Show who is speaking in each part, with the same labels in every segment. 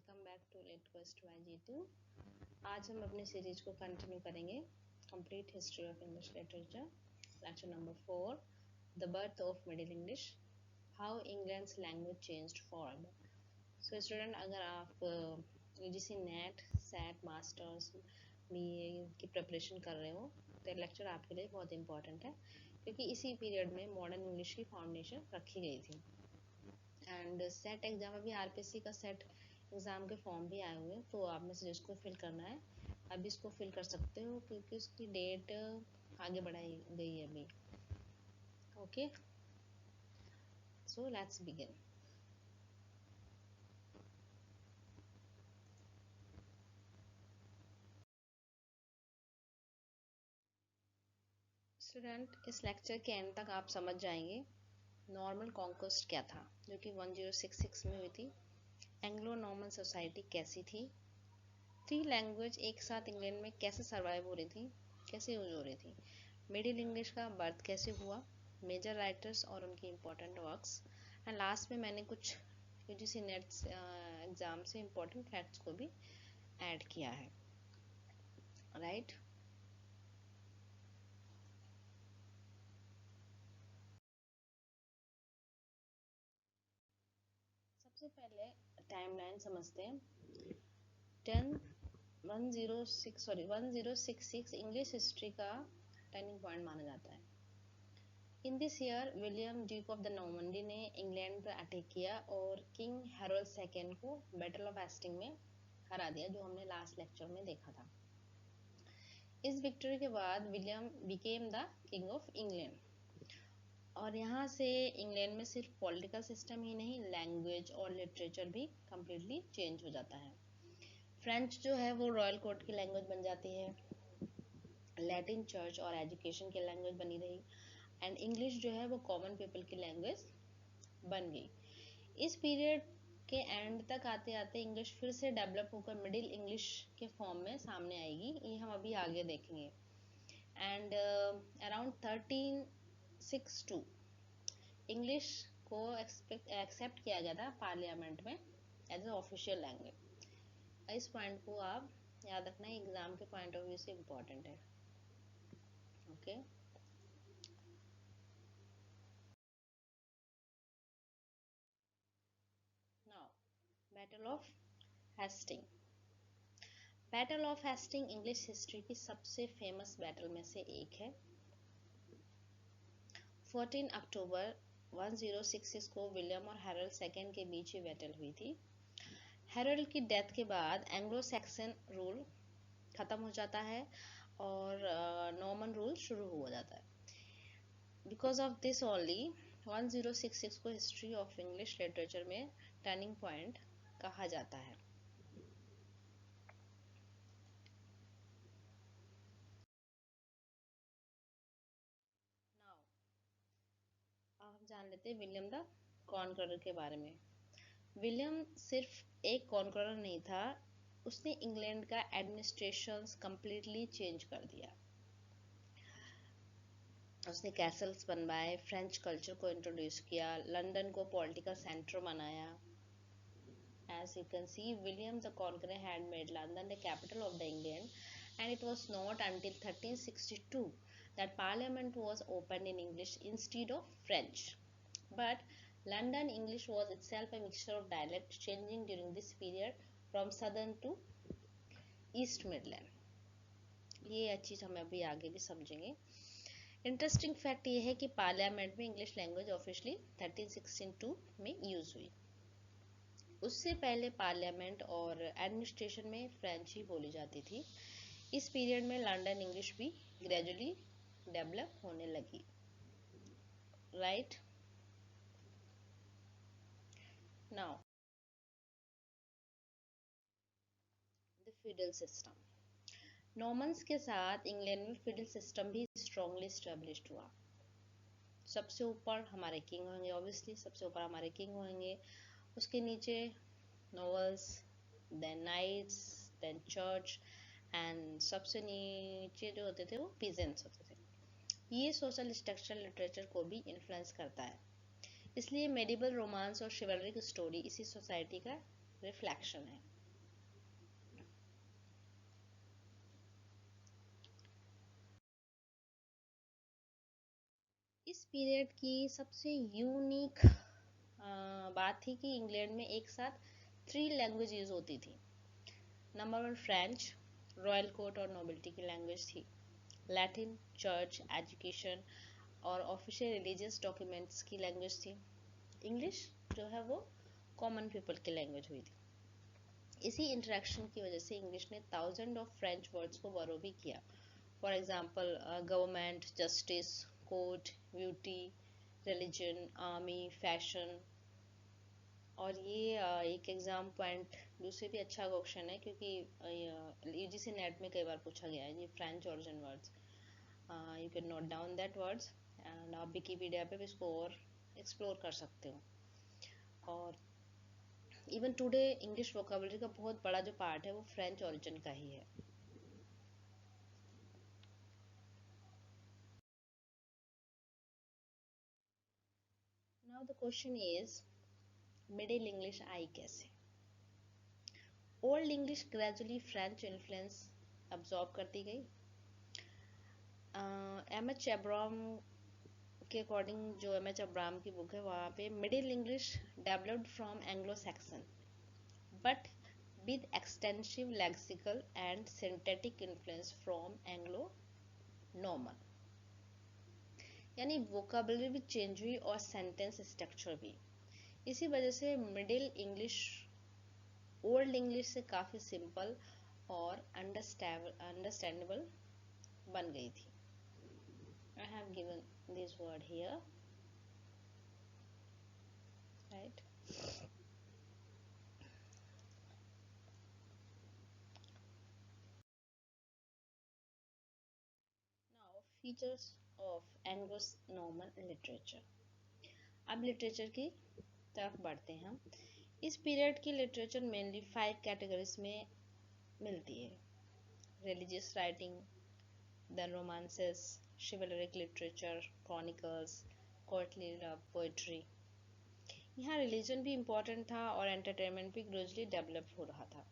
Speaker 1: Welcome back to lit quest by Jeetu. आज हम अपनी सीरीज को कंटिन्यू करेंगे, complete history of English literature, lecture number 4, the birth of Middle English, how England's language changed forward. So student, अगर आप UGC NET, SET, masters, BA की preparation कर रहे हो तो लेक्चर आपके लिए बहुत इंपॉर्टेंट है, क्योंकि इसी पीरियड में मॉडर्न इंग्लिश की फाउंडेशन रखी गई थी। एंड सेट एग्जाम, अभी आरपीसी का सेट एग्ज़ाम के फॉर्म भी आए हुए हैं, तो आप में से जिसको फिल करना है अभी इसको फिल कर सकते हो, क्योंकि उसकी डेट आगे बढ़ाई गई है अभी। Okay, so let's begin. Student, इस लेक्चर के एंड तक आप समझ जाएंगे नॉर्मन कॉन्क्वेस्ट क्या था, जो कि 1066 में हुई थी। एंग्लो नॉर्मन सोसाइटी कैसी थी, 3 लैंग्वेज एक साथ इंग्लैंड में कैसे सर्वाइव हो रही थी, कैसे यूज हो रही थी, मिडिल इंग्लिश का बर्थ कैसे हुआ, मेजर राइटर्स और उनकी इम्पोर्टेंट वर्क्स, एंड लास्ट में मैंने कुछ यूजीसी नेट एग्जाम से इम्पोर्टेंट फैक्ट्स को भी ऐड किया है, राइट। सबसे पहले टाइमलाइन समझते हैं। 1066 इंग्लिश हिस्ट्री का टर्निंग पॉइंट माना जाता है। In this year William Duke of the Normandy ने इंग्लैंड पर अटैक किया और किंग हैरोल्ड सेकेंड को बैटल ऑफ हेस्टिंग में हरा दिया, जो हमने लास्ट लेक्चर में देखा था। इस विक्ट्री के बाद William became the king of England, और यहाँ से इंग्लैंड में सिर्फ पॉलिटिकल सिस्टम ही नहीं, लैंग्वेज और लिटरेचर भी कम्प्लीटली चेंज हो जाता है। फ्रेंच जो है वो रॉयल कोर्ट की लैंग्वेज बन जाती है, लैटिन चर्च और एजुकेशन की लैंग्वेज बनी रही, एंड इंग्लिश जो है वो कॉमन पीपल की लैंग्वेज बन गई। इस पीरियड के एंड तक आते आते इंग्लिश फिर से डेवलप होकर मिडिल इंग्लिश के फॉर्म में सामने आएगी, ये हम अभी आगे देखेंगे। एंड अराउंड 1362 इंग्लिश को एक्सेप्ट किया गया था पार्लियामेंट में एज ए ऑफिशियल लैंग्वेज। इस पॉइंट को आप याद रखना, एग्जाम के पॉइंट ऑफ व्यू से इम्पोर्टेंट है। Okay, now battle of Hasting. Battle of Hasting English history की सबसे फेमस बैटल में से एक है। 14 अक्टूबर 1066 को विलियम और हैरोल्ड सेकेंड के बीच ये बैटल हुई थी। हैरोल्ड की डेथ के बाद एंग्लो सैक्सन रूल खत्म हो जाता है और नॉर्मन रूल शुरू हो जाता है। बिकॉज ऑफ दिस ओनली 1066 को हिस्ट्री ऑफ इंग्लिश लिटरेचर में टर्निंग पॉइंट कहा जाता है। नाउ आप जान लेते हैं विलियम द कॉन्करर के बारे में। विलियम सिर्फ एक कॉन्करर नहीं था, उसने इंग्लैंड का एडमिनिस्ट्रेशन कंप्लीटली चेंज कर दिया। उसने कैसल्स बनवाए, फ्रेंच कल्चर को इंट्रोड्यूस किया, लंदन को पॉलिटिकल सेंटर बनाया। As you can see, William the Conqueror had made London the capital of the England, and it was not until 1362 that Parliament was opened in English instead of French. But London English was itself a mixture of dialects, changing during this period from southern to east midland. ये चीज़ हम अभी आगे भी समझेंगे। Interesting fact ये है कि parliament में इंग्लिश लैंग्वेज ऑफिशियली 1362 में यूज हुई। उससे पहले पार्लियामेंट और एडमिनिस्ट्रेशन में फ्रेंच ही बोली जाती थी। इस पीरियड में लंदन इंग्लिश भी ग्रेजुअली डेवलप होने लगी, right. Now the feudal system. Normans के साथ इंग्लैंड में फीडल सिस्टम भी स्ट्रांगली स्टैब्लिश्ड हुआ। सबसे ऊपर हमारे किंग होंगे, ऑब्वियसली सबसे ऊपर हमारे किंग होंगे, उसके नीचे nobles, then knights, then church, and सबसे नीचे जो होते थे वो पीजेंट्स होते थे। ये सोशल स्ट्रक्चर लिटरेचर को भी इन्फ्लुएंस करता है, इसलिए मेडिवल रोमांस और शिवलरिक स्टोरी इसी सोसाइटी का रिफ्लेक्शन है। पीरियड की सबसे यूनिक बात थी कि इंग्लैंड में एक साथ 3 लैंग्वेज यूज होती थी। नंबर 1 फ्रेंच, रॉयल कोर्ट और नोबिलिटी की लैंग्वेज थी। लैटिन, चर्च, एजुकेशन और ऑफिशियल रिलीजियस डॉक्यूमेंट्स की लैंग्वेज थी। इंग्लिश जो है वो कॉमन पीपल की लैंग्वेज हुई थी। इसी इंटरेक्शन की वजह से इंग्लिश ने थाउजेंड ऑफ फ्रेंच वर्ड्स को बोरो भी किया। For example government, justice, court, beauty, religion, army, fashion. और ये एक एग्जाम पॉइंट दूसरे भी अच्छा क्वेश्चन है, क्योंकि यूजीसी नेट में कई बार पूछा गया है ये French origin words. You can note down that words and आप विकिपीडिया पे भी इसको और एक्सप्लोर कर सकते हो। और इवन टुडे इंग्लिश वोकेबलरी का बहुत बड़ा जो पार्ट है वो फ्रेंच ओरिजिन का ही है। Now the question is middle English आई कैसे? Old English gradually French influence absorb करती गई। एम एच एब्राम के अकॉर्डिंग, जो एम एच एब्राम की बुक है वहाँ पे middle English developed from Anglo Saxon but with extensive lexical and syntactic influence from Anglo Norman। यानी वोकाबलरी भी चेंज हुई और सेंटेंस स्ट्रक्चर भी। इसी वजह से मिडिल इंग्लिश ओल्ड इंग्लिश से काफी सिंपल और अंडरस्टैंडेबल बन गई थी। I have given this word here, right? Now features of Anglo-Norman literature। अब लिटरेचर की तरफ बढ़ते हैं हम। इस पीरियड की लिटरेचर मेनली 5 कैटेगरीज में मिलती है। Religious writing, then romances, chivalric literature, chronicles, courtly love, poetry। यहाँ रिलीजन भी इम्पोर्टेंट था और एंटरटेनमेंट भी ग्रेजुअली डेवलप हो रहा था।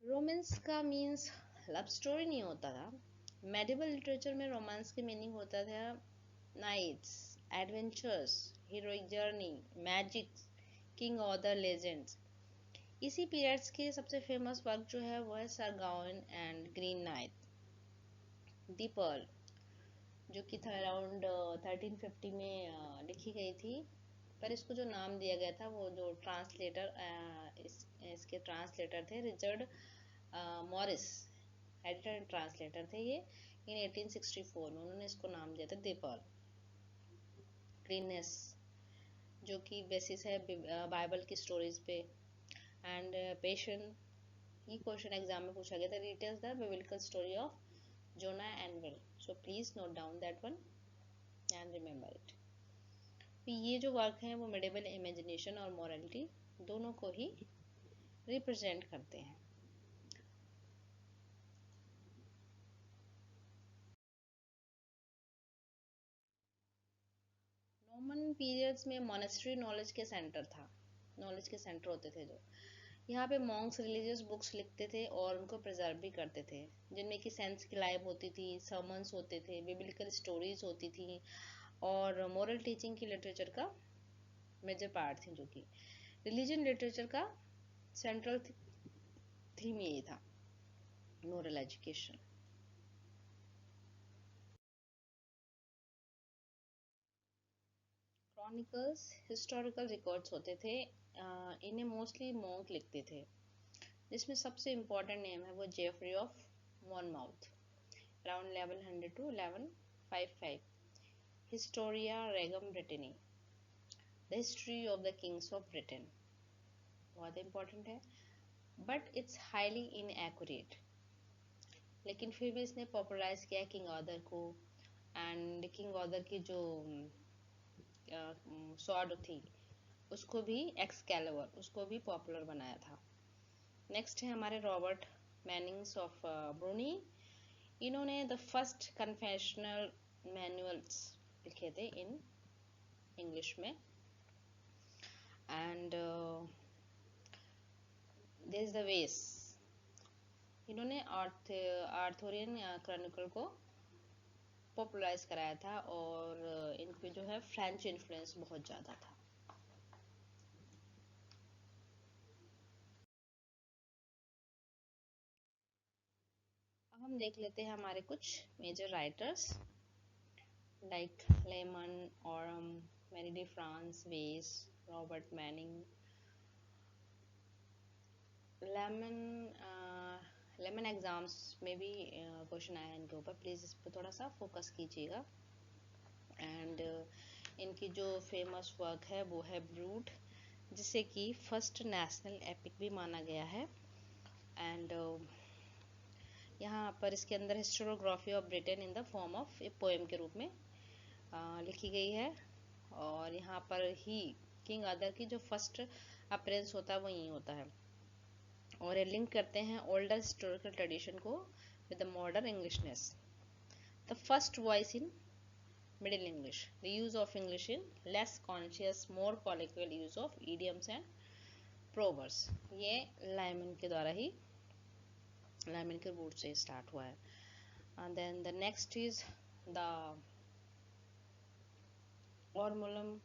Speaker 1: रोमांस का मीन्स लव स्टोरी नहीं होता था। मेडिवल लिटरेचर में रोमांस की मीनिंग होता था knights, adventures, heroic journey, magic, king Arthur, legends. इसी पीरियड्स के सबसे फेमस वर्क जो है वो है Sir Gawain and Green Knight, the Pearl, जो कि अराउंड 1350 में लिखी गई थी। पर इसको जो नाम दिया गया था, वो जो ट्रांसलेटर इसके ट्रांसलेटर थे Richard Morris, editor and translator थे ये। इन 1864 में उन्होंने इसको नाम दिया था दी पर्ल। ग्रीननेस जो कि बेसिस है बाइबल की स्टोरीज पे। एंड पेशन, ये क्वेश्चन एग्जाम में पूछा गया था, details the biblical story of Jonah and whale. So please note down that one and remember it. ये जो वर्क है वो मिडिवल इमेजिनेशन और मॉरलिटी दोनों को ही रिप्रेजेंट करते हैं। नॉर्मन पीरियड्स में मोनेस्ट्री नॉलेज के सेंटर था, नॉलेज के सेंटर होते थे जो। यहाँ पे मॉन्क्स रिलीजियस बुक्स लिखते थे और उनको प्रिजर्व भी करते थे, जिनमें कि सेंस की लाइव होती थी, सर्मन्स होते थे, बिब्लिकल स्टोरीज होती थी और मोरल टीचिंग की लिटरेचर का मेजर पार्ट थी, जो कि रिलीजन लिटरेचर का सेंट्रल थीम यही था, moral education. Chronicles historical records होते थे, इन्हें मोस्टली मॉन्क लिखते थे, जिसमें सबसे इम्पोर्टेंट नेम है वो Geoffrey of Monmouth, around 1100 to 1155। Historia Regum Britanniae, the history of the kings of Britain, बहुत इम्पोर्टेंट है बट इट्स हाईली इनएक्यूरेट। लेकिन फिर भी इसने पॉपुलराइज किया किंग ऑथर को, एंड किंग ऑथर की जो स्वॉर्ड थी उसको भी, एक्सकैलिबर, उसको भी पॉपुलर बनाया था। नेक्स्ट है हमारे रॉबर्ट मैनिंग्स ऑफ ब्रूनी। इन्होंने द फर्स्ट कन्फेशनल मैनुअल्स लिखे थे इन इंग्लिश में। एंड दिस द वेस, इन्होंने आर्थोरियन क्रॉनिकल को पॉपुलराइज कराया था और इन पे जो है फ्रेंच इन्फ्लुएंस बहुत ज़्यादा था। अब हम देख लेते हैं हमारे कुछ major writers like Layamon, Orm, Marie de France, Wace, Robert Mannyng. Layamon Layamon exams में भी क्वेश्चन आया इनके ऊपर, प्लीज़ इस पर थोड़ा सा फोकस कीजिएगा। एंड इनकी जो फेमस वर्क है वो है ब्रूट, जिसे कि फर्स्ट नेशनल एपिक भी माना गया है। एंड यहाँ पर इसके अंदर historiography of Britain in the form of a poem के रूप में लिखी गई है। और यहाँ पर ही किंग आर्थर की जो फर्स्ट अपीयरेंस होता है वो यही होता है। और ये लिंक करते हैं ओल्डर हिस्टोरिकल ट्रेडिशन को with the modern Englishness. The first voice in middle English, the use of English in less conscious more colloquial use of idioms and proverbs, ये लाइमन के द्वारा ही, लाइमन के रूट से स्टार्ट हुआ है। And then the next is the Ormulum,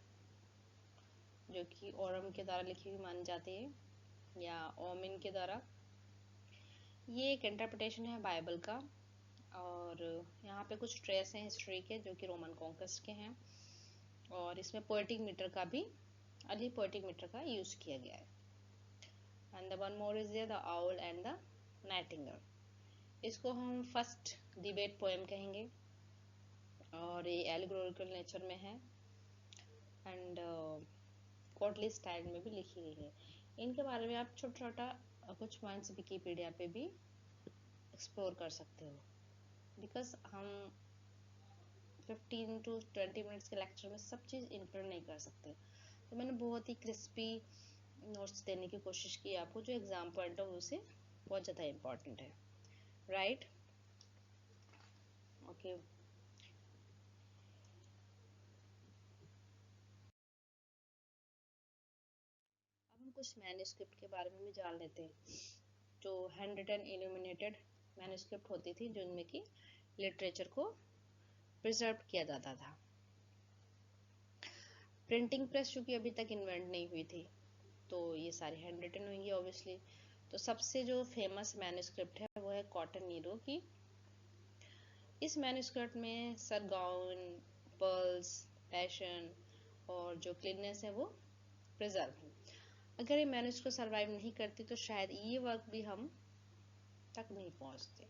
Speaker 1: जो कि ओरम के द्वारा लिखी हुई मानी जाती है या ओमिन के द्वारा। ये एक इंटरप्रिटेशन है बाइबल का और यहाँ पे कुछ ट्रेस हैं हिस्ट्री के जो कि रोमन कॉन्क्वेस्ट के हैं। और इसमें पोएटिक मीटर का भी, अर्ली पोएटिक मीटर का यूज किया गया है। And the one more is the owl and the Nightingale, इसको हम फर्स्ट डिबेट पोएम कहेंगे और ये एलिगोरिकल नेचर में है एंड कोर्टली स्टाइल में भी लिखी गई है। इनके बारे में आप छोटा छोटा कुछ पॉइंट्स विकीपीडिया पे भी एक्सप्लोर कर सकते हो, बिकॉज हम 15 to 20 मिनट्स के लेक्चर में सब चीज़ इंक्लूड नहीं कर सकते। तो मैंने बहुत ही क्रिस्पी नोट्स देने की कोशिश की आपको, जो एग्जाम पॉइंट ऑफ व्यू से बहुत ज़्यादा इम्पोर्टेंट है, राइट? ओके, अब हम कुछ मैन्युस्क्रिप्ट के बारे में भी जान लेते हैं, जो हैंड रिटन इल्यूमिनेटेड मैन्युस्क्रिप्ट होती थी, जिनमें कि लिटरेचर को प्रिजर्व किया जाता था। प्रिंटिंग प्रेस चूंकि अभी तक इन्वेंट नहीं हुई थी, तो ये सारी हैंड रिटन होंगी ऑब्वियसली। तो सबसे जो फेमस मैन्युस्क्रिप्ट है वो है कॉटन नीरो की। इस मैन्युस्क्रिप्ट में सरगाउन, पर्ल्स, पैशन और जो क्लीननेस है वो प्रिजर्व है। अगर ये मैन्युस्क्रिप्ट सरवाइव नहीं करती तो शायद ये वर्क भी हम तक नहीं पहुंचते।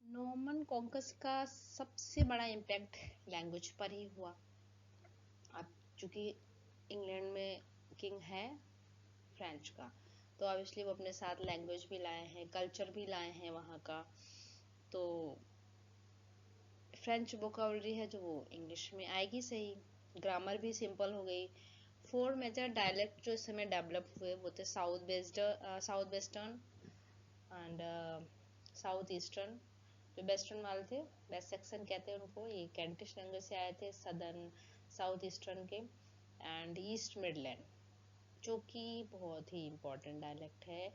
Speaker 1: नॉर्मन कॉन्क्वेस्ट का सबसे बड़ा इम्पैक्ट लैंग्वेज पर ही हुआ। अब चूंकि इंग्लैंड में किंग है फ्रेंच का, तो ऑब्वियसली वो अपने साथ लैंग्वेज भी लाए हैं, कल्चर भी लाए हैं वहाँ का। तो फ्रेंच वोकाबलरी है जो वो इंग्लिश में आएगी सही, ग्रामर भी सिंपल हो गई। 4 मेजर डायलेक्ट जो इस समय डेवलप हुए वो थे south western and south eastern. जो वेस्टर्न वाले थे, वेस्ट सेक्शन कहते हैं उनको, ये कैंटिश लैंग्वेज से आए थे, सदर्न साउथ ईस्टर्न के, एंड ईस्ट मिडलैंड, जो कि बहुत ही इम्पोर्टेंट डायलेक्ट है,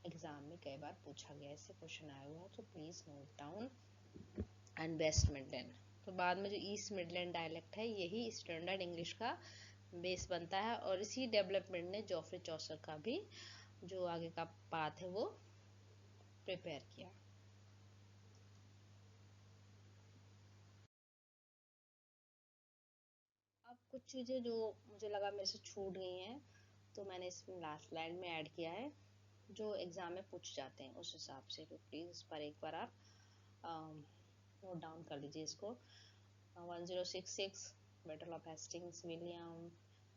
Speaker 1: एग्जाम में कई बार पूछा गया, इससे क्वेश्चन आया हुआ है, तो please note down. And West Midland. तो बाद में जो ईस्ट मिडलैंड डायलेक्ट है यही स्टैंडर्ड इंग्लिश का बेस बनता है, और इसी डेवलपमेंट ने जॉफ्री चौसर का भी जो आगे का पाथ है वो प्रिपेयर किया। अब कुछ चीज़ें जो मुझे लगा मेरे से छूट गई हैं, तो मैंने इसमें लास्ट स्लाइड में ऐड किया है, जो एग्जाम में पूछ जाते हैं उस हिसाब से। तो प्लीज़ इस पर एक बार आप नोट डाउन कर लीजिए इसको। 1066 battle of Hastings, William,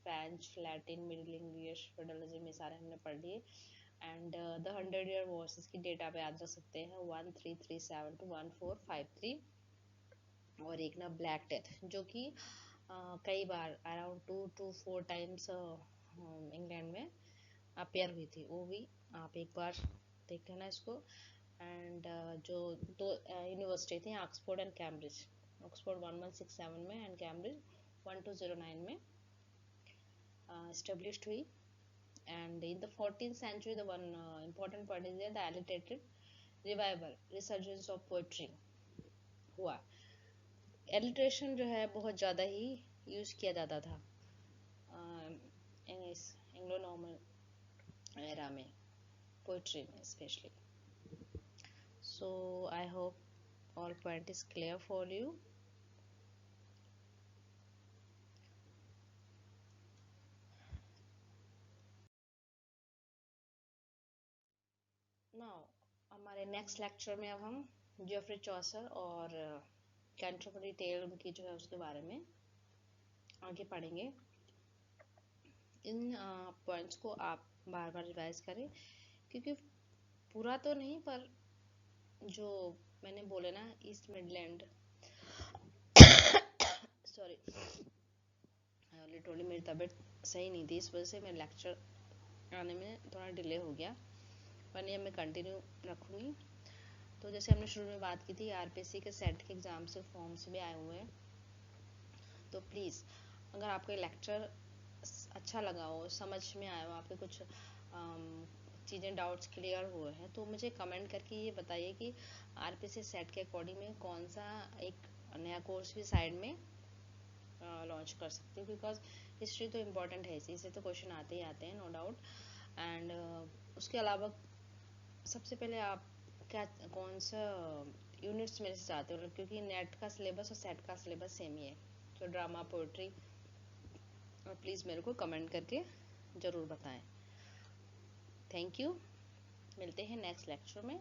Speaker 1: French, Latin, middle English, federalism, ये सारे हमने पढ़ लिए। एंड द 100 ईयर वॉर्स, इसकी डेट आप याद रख सकते हैं 1337 to 1453। और एक ना ब्लैक डेथ, जो कि कई बार अराउंड 2 to 4 टाइम्स इंग्लैंड में अपेयर हुई थी, वो भी आप एक बार देख लेना इसको। एंड जो दो यूनिवर्सिटी थी, ऑक्सफोर्ड एंड कैम्ब्रिज, ऑक्सफोर्ड 1167 में एंड कैम्ब्रिज 1209 में, established हुई. And in the 14th century, the one important point is that the alliterated revival, resurgence of poetry हुआ. एलिट्रेशन जो है बहुत ज़्यादा ही यूज़ किया जाता था एंग्लो नॉर्मन एरा में, पोइट्री में specially. So I hope all point is clear for you. Now हमारे नेक्स्ट लेक्चर में अब हम जेफरी चॉसर और कैंटरबरी टेल उनकी जो है उसके बारे में आगे पढ़ेंगे. इन पॉइंट्स को आप बार बार रिवाइज करें, क्योंकि पूरा तो नहीं पर जो मैंने बोले ना ईस्ट मिडलैंड, सॉरी लिटरली मेरी तबीयत सही नहीं थी, इस वजह से मेरा लेक्चर आने में थोड़ा डिले हो गया, पर ये मैं कंटिन्यू रखूँगी. तो जैसे हमने शुरू में बात की थी, आरपीएससी के सेट के एग्ज़ाम से फॉर्म्स भी आए हुए हैं. तो प्लीज़ अगर आपका लेक्चर अच्छा लगा हो, समझ में आया हो, आपके कुछ चीज़ें डाउट्स क्लियर हुए हैं, तो मुझे कमेंट करके ये बताइए कि आरपीएससी सेट के अकॉर्डिंग में कौन सा एक नया कोर्स भी साइड में लॉन्च कर सकती हूँ. बिकॉज हिस्ट्री तो इम्पोर्टेंट है, इसी से तो क्वेश्चन आते ही आते हैं, नो डाउट. एंड उसके अलावा सबसे पहले आप क्या कौन सा यूनिट्स में से चाहते हो, क्योंकि नेट का सिलेबस और सेट का सिलेबस सेम ही है. तो ड्रामा, पोइट्री, और प्लीज़ मेरे को कमेंट करके ज़रूर बताएं. Thank you. मिलते हैं नेक्स्ट लेक्चर में.